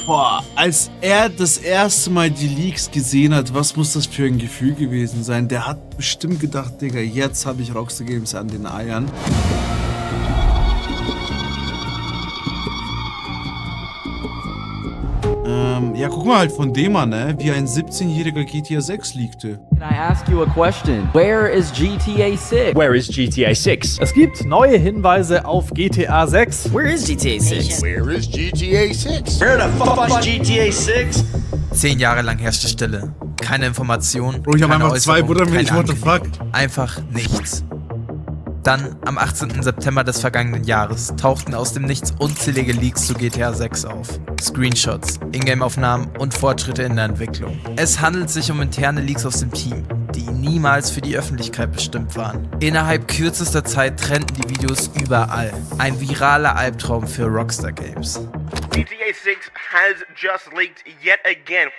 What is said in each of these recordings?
Boah, als er das erste Mal die Leaks gesehen hat, was muss das für ein Gefühl gewesen sein? Der hat bestimmt gedacht, Digga, jetzt habe ich Rockstar Games an den Eiern. Ja, guck mal halt von dem an, ne? Wie ein 17-jähriger GTA 6 leakte. Can I ask you a question? Where is GTA 6? Where is GTA 6? Es gibt neue Hinweise auf GTA 6. Where is GTA 6? Where is GTA 6? Where the fuck is GTA 6? 10 Jahre lang herrschte Stille. Keine Information. Bro, ich hab keine einfach zwei Äußerung, Buttermilch, keine what the fuck? Ankündigung. Einfach nichts. Dann, am 18. September des vergangenen Jahres, tauchten aus dem Nichts unzählige Leaks zu GTA 6 auf. Screenshots, Ingame-Aufnahmen und Fortschritte in der Entwicklung. Es handelt sich um interne Leaks aus dem Team, die niemals für die Öffentlichkeit bestimmt waren. Innerhalb kürzester Zeit trennten die Videos überall. Ein viraler Albtraum für Rockstar Games. GTA 6 has just leaked yet again.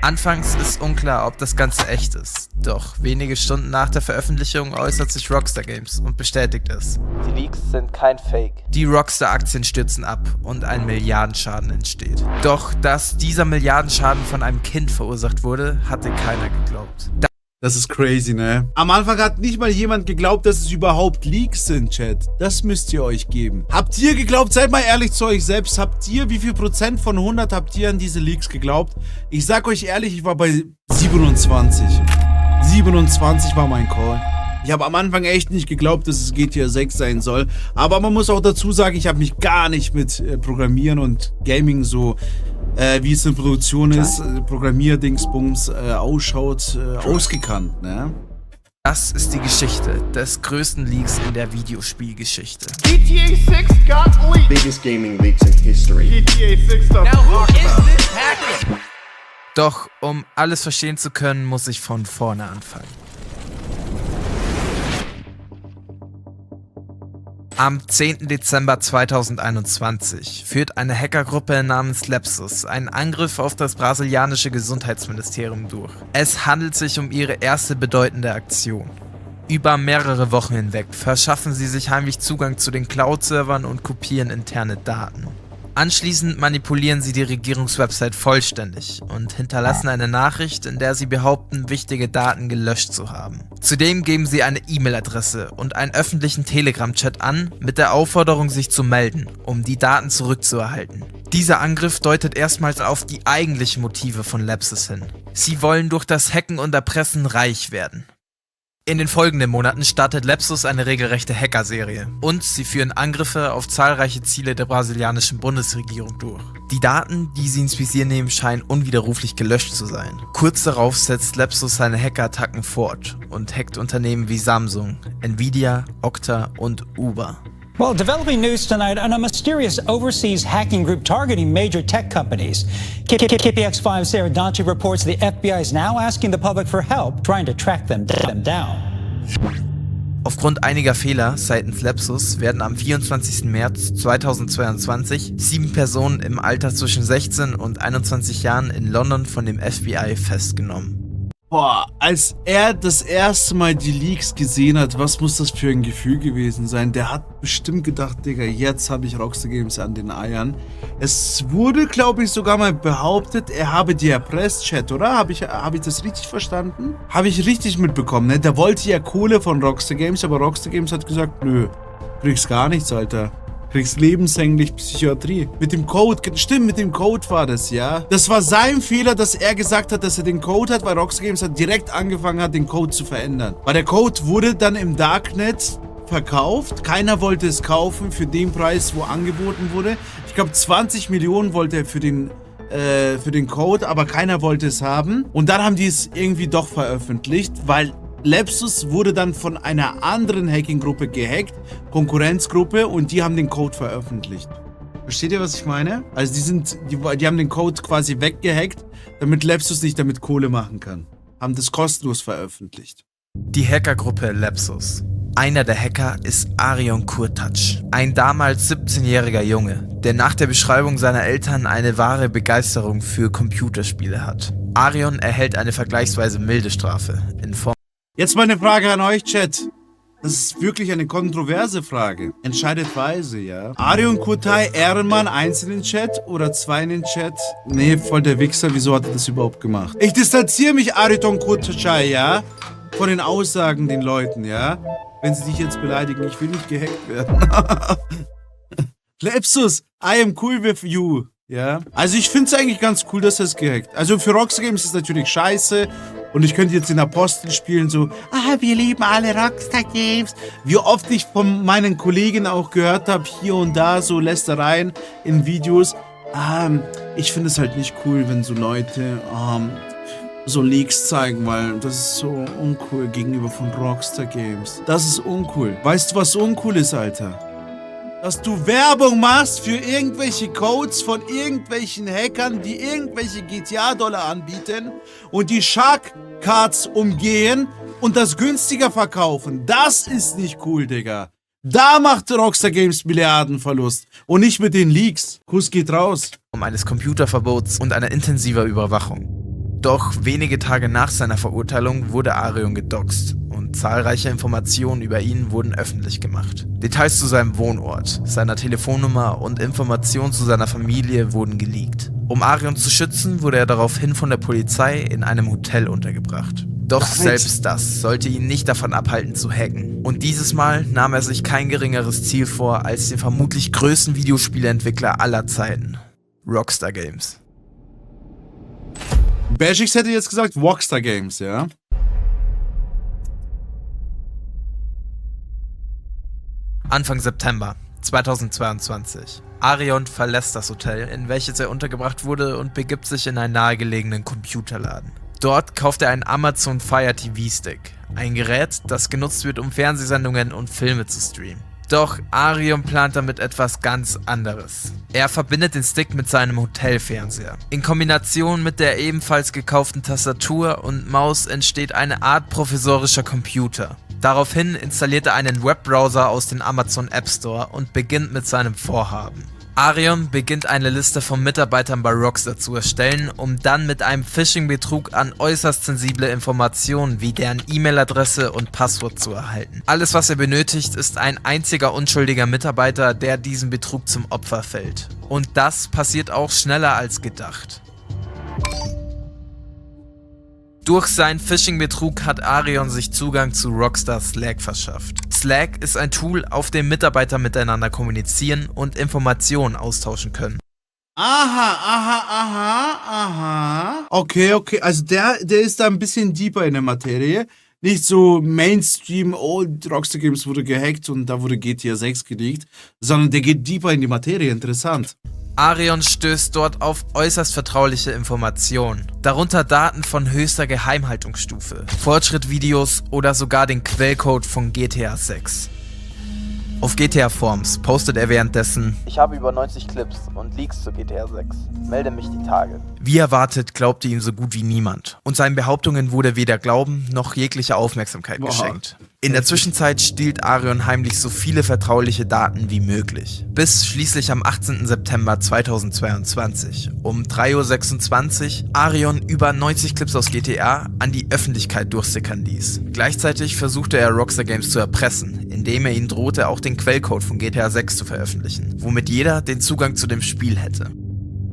Anfangs ist unklar, ob das Ganze echt ist. Doch wenige Stunden nach der Veröffentlichung äußert sich Rockstar Games und bestätigt es. Die Leaks sind kein Fake. Die Rockstar-Aktien stürzen ab und ein Milliardenschaden entsteht. Doch dass dieser Milliardenschaden von einem Kind verursacht wurde, hatte keiner geglaubt. Das ist crazy, ne? Am Anfang hat nicht mal jemand geglaubt, dass es überhaupt Leaks sind, Chat. Das müsst ihr euch geben. Habt ihr geglaubt? Seid mal ehrlich zu euch selbst. Habt ihr, wie viel Prozent von 100 habt ihr an diese Leaks geglaubt? Ich sag euch ehrlich, ich war bei 27. 27 war mein Call. Ich habe am Anfang echt nicht geglaubt, dass es GTA 6 sein soll. Aber man muss auch dazu sagen, ich habe mich gar nicht mit Programmieren und Gaming so, wie es in Produktion ist, Programmierdingsbums ausschaut, ausgekannt, ne? Das ist die Geschichte des größten Leaks in der Videospielgeschichte. GTA 6 got leaked. Biggest gaming leaks in history. GTA 6 stuff. Now who is this hacking? Doch um alles verstehen zu können, muss ich von vorne anfangen. Am 10. Dezember 2021 führt eine Hackergruppe namens Lepsus einen Angriff auf das brasilianische Gesundheitsministerium durch. Es handelt sich um ihre erste bedeutende Aktion. Über mehrere Wochen hinweg verschaffen sie sich heimlich Zugang zu den Cloud-Servern und kopieren interne Daten. Anschließend manipulieren sie die Regierungswebsite vollständig und hinterlassen eine Nachricht, in der sie behaupten, wichtige Daten gelöscht zu haben. Zudem geben sie eine E-Mail-Adresse und einen öffentlichen Telegram-Chat an, mit der Aufforderung, sich zu melden, um die Daten zurückzuerhalten. Dieser Angriff deutet erstmals auf die eigentlichen Motive von Lepsus hin. Sie wollen durch das Hacken und Erpressen reich werden. In den folgenden Monaten startet Lepsus eine regelrechte Hackerserie und sie führen Angriffe auf zahlreiche Ziele der brasilianischen Bundesregierung durch. Die Daten, die sie ins Visier nehmen, scheinen unwiderruflich gelöscht zu sein. Kurz darauf setzt Lepsus seine Hackerattacken fort und hackt Unternehmen wie Samsung, Nvidia, Okta und Uber. Well, developing news tonight on a mysterious overseas hacking group targeting major tech companies. KPX5's Sarah Donchi reports the FBI is now asking the public for help trying to track them down. Aufgrund einiger Fehler seitens Lepsus werden am 24. März 2022 7 Personen im Alter zwischen 16 und 21 Jahren in London von dem FBI festgenommen. Boah, als er das erste Mal die Leaks gesehen hat, was muss das für ein Gefühl gewesen sein? Der hat bestimmt gedacht, Digga, jetzt habe ich Rockstar Games an den Eiern. Es wurde, glaube ich, sogar mal behauptet, er habe die erpresst, Chat, oder? Habe ich das richtig verstanden? Habe ich richtig mitbekommen, ne? Der wollte ja Kohle von Rockstar Games, aber Rockstar Games hat gesagt, nö, kriegst gar nichts, Alter. Kriegst lebenslänglich Psychiatrie. Mit dem Code, stimmt, mit dem Code war das, ja. Das war sein Fehler, dass er gesagt hat, dass er den Code hat, weil Rockstar Games hat direkt angefangen hat, den Code zu verändern. Weil der Code wurde dann im Darknet verkauft. Keiner wollte es kaufen für den Preis, wo angeboten wurde. Ich glaube, 20 Millionen wollte er für den Code, aber keiner wollte es haben. Und dann haben die es irgendwie doch veröffentlicht, weil Lepsus wurde dann von einer anderen Hacking-Gruppe gehackt, Konkurrenzgruppe, und die haben den Code veröffentlicht. Versteht ihr, was ich meine? Also die haben den Code quasi weggehackt, damit Lepsus nicht damit Kohle machen kann. Haben das kostenlos veröffentlicht. Die Hackergruppe Lepsus. Einer der Hacker ist Arion Kurtac, ein damals 17-jähriger Junge, der nach der Beschreibung seiner Eltern eine wahre Begeisterung für Computerspiele hat. Arion erhält eine vergleichsweise milde Strafe in Form. Jetzt mal eine Frage an euch, Chat. Das ist wirklich eine kontroverse Frage. Entscheidet weise, ja. Arion Kurtai, Ehrenmann, einzeln in den Chat oder 2 in den Chat? Nee, voll der Wichser, wieso hat er das überhaupt gemacht? Ich distanziere mich, Arion Kurtai, ja, von den Aussagen den Leuten, ja. Wenn sie dich jetzt beleidigen, ich will nicht gehackt werden. Lepsus, I am cool with you. Ja. Also ich finde es eigentlich ganz cool, dass er es gehackt. Also für Rockstar Games ist es natürlich scheiße. Und ich könnte jetzt den Apostel spielen, so, wir lieben alle Rockstar Games. Wie oft ich von meinen Kollegen auch gehört habe, hier und da, so Lästereien in Videos. Ich finde es halt nicht cool, wenn so Leute so Leaks zeigen, weil das ist so uncool gegenüber von Rockstar Games. Das ist uncool. Weißt du, was uncool ist, Alter? Dass du Werbung machst für irgendwelche Codes von irgendwelchen Hackern, die irgendwelche GTA-Dollar anbieten und die Shark Cards umgehen und das günstiger verkaufen. Das ist nicht cool, Digga. Da macht Rockstar Games Milliardenverlust und nicht mit den Leaks. Kuss geht raus. Eines Computerverbots und einer intensiver Überwachung. Doch wenige Tage nach seiner Verurteilung wurde Arion gedoxt und zahlreiche Informationen über ihn wurden öffentlich gemacht. Details zu seinem Wohnort, seiner Telefonnummer und Informationen zu seiner Familie wurden geleakt. Um Arion zu schützen, wurde er daraufhin von der Polizei in einem Hotel untergebracht. Doch selbst das sollte ihn nicht davon abhalten zu hacken. Und dieses Mal nahm er sich kein geringeres Ziel vor als den vermutlich größten Videospieleentwickler aller Zeiten, Rockstar Games. Bashix hätte jetzt gesagt Rockstar Games, ja? Anfang September 2022. Arion verlässt das Hotel, in welches er untergebracht wurde, und begibt sich in einen nahegelegenen Computerladen. Dort kauft er einen Amazon Fire TV Stick, ein Gerät, das genutzt wird, um Fernsehsendungen und Filme zu streamen. Doch Arion plant damit etwas ganz anderes. Er verbindet den Stick mit seinem Hotelfernseher. In Kombination mit der ebenfalls gekauften Tastatur und Maus entsteht eine Art provisorischer Computer. Daraufhin installiert er einen Webbrowser aus dem Amazon App Store und beginnt mit seinem Vorhaben. Arion beginnt eine Liste von Mitarbeitern bei Rockstar zu erstellen, um dann mit einem Phishing-Betrug an äußerst sensible Informationen wie deren E-Mail-Adresse und Passwort zu erhalten. Alles, was er benötigt, ist ein einziger unschuldiger Mitarbeiter, der diesem Betrug zum Opfer fällt. Und das passiert auch schneller als gedacht. Durch seinen Phishing-Betrug hat Arion sich Zugang zu Rockstar Slack verschafft. Slack ist ein Tool, auf dem Mitarbeiter miteinander kommunizieren und Informationen austauschen können. Aha. Okay. Also der ist da ein bisschen deeper in der Materie. Nicht so Mainstream, Rockstar Games wurde gehackt und da wurde GTA 6 geleakt, sondern der geht deeper in die Materie. Interessant. Arion stößt dort auf äußerst vertrauliche Informationen, darunter Daten von höchster Geheimhaltungsstufe, Fortschrittvideos oder sogar den Quellcode von GTA 6. Auf GTA Forums postet er währenddessen: Ich habe über 90 Clips und Leaks zu GTA 6. Melde mich die Tage. Wie erwartet, glaubte ihm so gut wie niemand. Und seinen Behauptungen wurde weder Glauben noch jegliche Aufmerksamkeit geschenkt. In der Zwischenzeit stiehlt Arion heimlich so viele vertrauliche Daten wie möglich. Bis schließlich am 18. September 2022 um 3:26 Uhr Arion über 90 Clips aus GTA an die Öffentlichkeit durchsickern ließ. Gleichzeitig versuchte er Rockstar Games zu erpressen, indem er ihnen drohte, auch den Quellcode von GTA 6 zu veröffentlichen, womit jeder den Zugang zu dem Spiel hätte.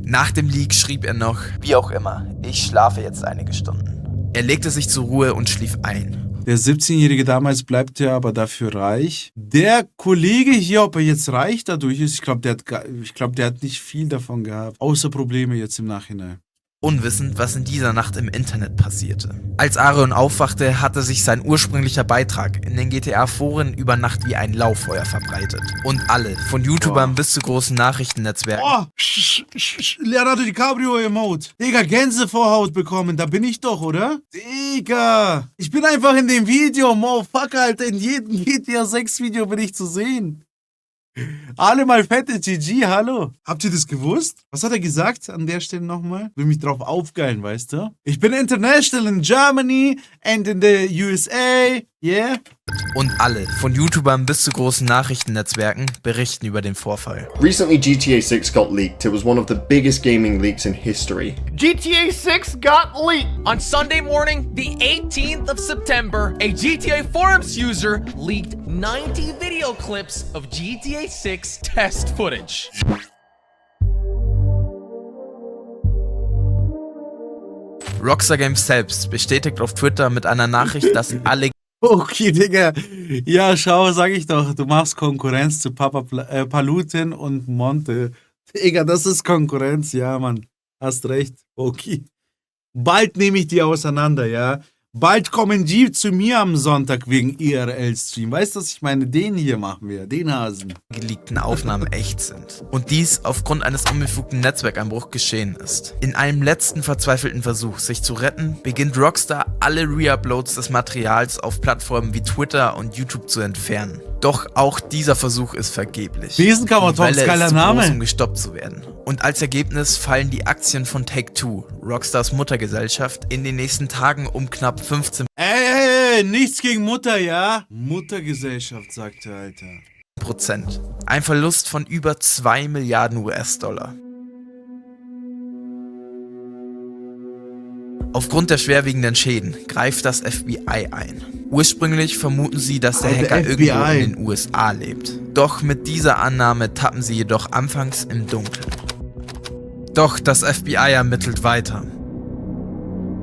Nach dem Leak schrieb er noch: Wie auch immer, ich schlafe jetzt einige Stunden. Er legte sich zur Ruhe und schlief ein. Der 17-Jährige damals bleibt ja aber dafür reich. Der Kollege hier, ob er jetzt reich dadurch ist, ich glaube, der hat nicht viel davon gehabt. Außer Probleme jetzt im Nachhinein. Unwissend, was in dieser Nacht im Internet passierte. Als Arion aufwachte, hatte sich sein ursprünglicher Beitrag in den GTA-Foren über Nacht wie ein Lauffeuer verbreitet. Und alle, von YouTubern bis zu großen Nachrichtennetzwerken. Leonardo DiCaprio-Emote. Digga, Gänsevorhaut bekommen, da bin ich doch, oder? Digga, ich bin einfach in dem Video, Motherfucker, Alter, in jedem GTA 6 Video bin ich zu sehen. Alle mal fette GG, hallo. Habt ihr das gewusst? Was hat er gesagt an der Stelle nochmal? Will mich drauf aufgeilen, weißt du? Ich bin international in Germany and in the USA, yeah. Und alle, von YouTubern bis zu großen Nachrichtennetzwerken, berichten über den Vorfall. Recently, GTA 6 got leaked. It was one of the biggest gaming leaks in history. GTA 6 got leaked. On Sunday morning, the 18th of September, a GTA forums user leaked 90 video clips of GTA 6 test footage. Rockstar Games selbst bestätigt auf Twitter mit einer Nachricht, dass alle Okay, Digga. Ja, schau, sag ich doch, du machst Konkurrenz zu Paluten und Monte. Digga, das ist Konkurrenz, ja, Mann. Hast recht. Okay. Bald nehme ich die auseinander, ja. Bald kommen die zu mir am Sonntag wegen IRL-Stream. Weißt du, was ich meine? Den hier machen wir, den Hasen. geleakten Aufnahmen echt sind. Und dies aufgrund eines unbefugten Netzwerkeinbruchs geschehen ist. In einem letzten verzweifelten Versuch, sich zu retten, beginnt Rockstar alle Reuploads des Materials auf Plattformen wie Twitter und YouTube zu entfernen. Doch auch dieser Versuch ist vergeblich. Besenkammer-Talks, Die Welle geiler ist zu Name. groß, um gestoppt zu werden. Und als Ergebnis fallen die Aktien von Take-Two, Rockstars Muttergesellschaft, in den nächsten Tagen um knapp 15%. Ey, nichts gegen Mutter, ja? Muttergesellschaft, sagt er, Alter. Ein Verlust von über 2 Milliarden US-Dollar. Aufgrund der schwerwiegenden Schäden greift das FBI ein. Ursprünglich vermuten sie, dass der Alter, Hacker FBI. irgendwo in den USA lebt. Doch mit dieser Annahme tappen sie jedoch anfangs im Dunkeln. Doch das FBI ermittelt weiter.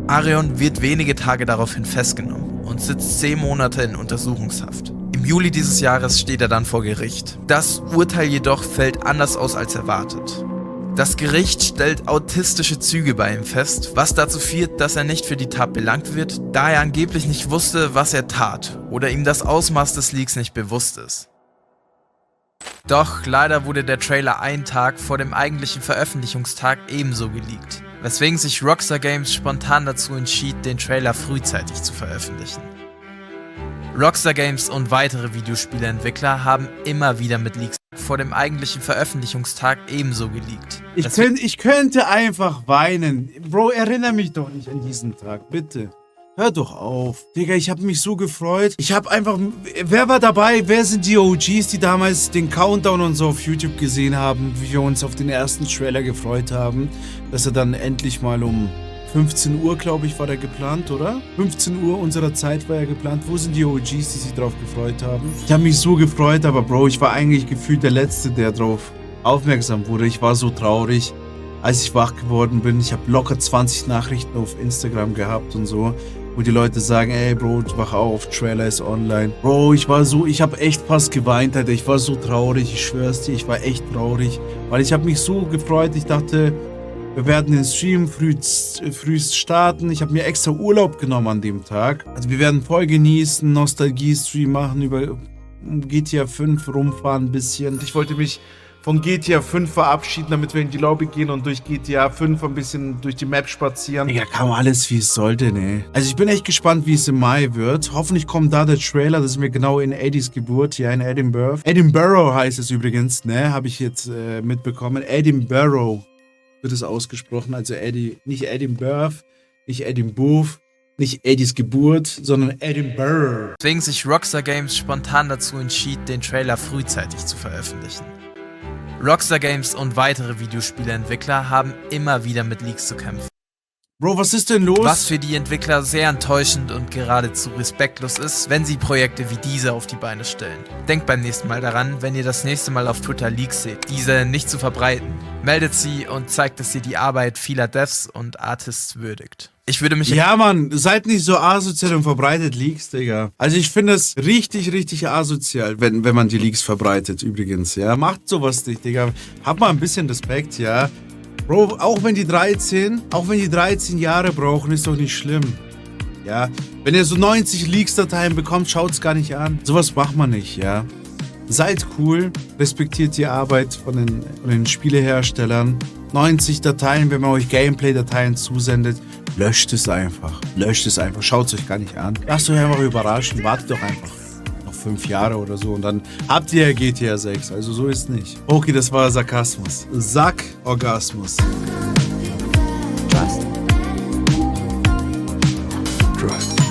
Arion wird wenige Tage daraufhin festgenommen und sitzt 10 Monate in Untersuchungshaft. Im Juli dieses Jahres steht er dann vor Gericht. Das Urteil jedoch fällt anders aus als erwartet. Das Gericht stellt autistische Züge bei ihm fest, was dazu führt, dass er nicht für die Tat belangt wird, da er angeblich nicht wusste, was er tat oder ihm das Ausmaß des Leaks nicht bewusst ist. Doch leider wurde der Trailer einen Tag vor dem eigentlichen Veröffentlichungstag ebenso geleakt, weswegen sich Rockstar Games spontan dazu entschied, den Trailer frühzeitig zu veröffentlichen. Rockstar Games und weitere Videospieleentwickler haben immer wieder mit Leaks vor dem eigentlichen Veröffentlichungstag ebenso geleakt. Ich könnte einfach weinen. Bro, erinnere mich doch nicht an diesen Tag, bitte. Hör doch auf. Digga, ich habe mich so gefreut. Ich habe einfach... Wer war dabei? Wer sind die OGs, die damals den Countdown und so auf YouTube gesehen haben, wie wir uns auf den ersten Trailer gefreut haben, dass er dann endlich mal um 15 Uhr, glaube ich, war der geplant, oder? 15 Uhr unserer Zeit war er geplant. Wo sind die OGs, die sich drauf gefreut haben? Ich habe mich so gefreut, aber Bro, ich war eigentlich gefühlt der Letzte, der drauf aufmerksam wurde. Ich war so traurig, als ich wach geworden bin. Ich habe locker 20 Nachrichten auf Instagram gehabt und so, wo die Leute sagen, ey Bro, wach auf, Trailer ist online. Bro, ich habe echt fast geweint, Alter. Ich war so traurig, ich schwör's dir, ich war echt traurig. Weil ich habe mich so gefreut, ich dachte... Wir werden den Stream frühst starten. Ich habe mir extra Urlaub genommen an dem Tag. Also wir werden voll genießen, Nostalgie-Stream machen, über GTA 5 rumfahren ein bisschen. Ich wollte mich von GTA 5 verabschieden, damit wir in die Lobby gehen und durch GTA 5 ein bisschen durch die Map spazieren. Digga, kam alles wie es sollte, ne? Also ich bin echt gespannt, wie es im Mai wird. Hoffentlich kommt da der Trailer, das ist mir genau in Eddies Geburt, ja, in Edinburgh. Edinburgh heißt es übrigens, ne? Habe ich jetzt mitbekommen. Edinburgh wird es ausgesprochen, also Eddie, nicht Edinburgh, nicht Edinburgh, nicht Eddies Geburt, sondern Edinburgh. Weswegen sich Rockstar Games spontan dazu entschied, den Trailer frühzeitig zu veröffentlichen. Rockstar Games und weitere Videospieleentwickler haben immer wieder mit Leaks zu kämpfen. Bro, was ist denn los? Was für die Entwickler sehr enttäuschend und geradezu respektlos ist, wenn sie Projekte wie diese auf die Beine stellen. Denkt beim nächsten Mal daran, wenn ihr das nächste Mal auf Twitter Leaks seht, diese nicht zu verbreiten. Meldet sie und zeigt, dass ihr die Arbeit vieler Devs und Artists würdigt. Ich würde mich... Ja, Mann, seid nicht so asozial und verbreitet Leaks, Digga. Also ich finde es richtig, richtig asozial, wenn man die Leaks verbreitet, übrigens, ja. Macht sowas nicht, Digga. Habt mal ein bisschen Respekt, ja. Bro, auch wenn die 13 Jahre brauchen, ist doch nicht schlimm. Ja, wenn ihr so 90 Leaks-Dateien bekommt, schaut's gar nicht an. Sowas macht man nicht, ja. Seid cool, respektiert die Arbeit von den Spieleherstellern. 90 Dateien, wenn man euch Gameplay-Dateien zusendet, löscht es einfach. Schaut's euch gar nicht an. Lasst euch einfach überraschen, wartet doch einfach noch 5 Jahre oder so und dann habt ihr ja GTA 6. Also so ist nicht. Okay, das war Sarkasmus. Sack-Orgasmus. Trust. Trust.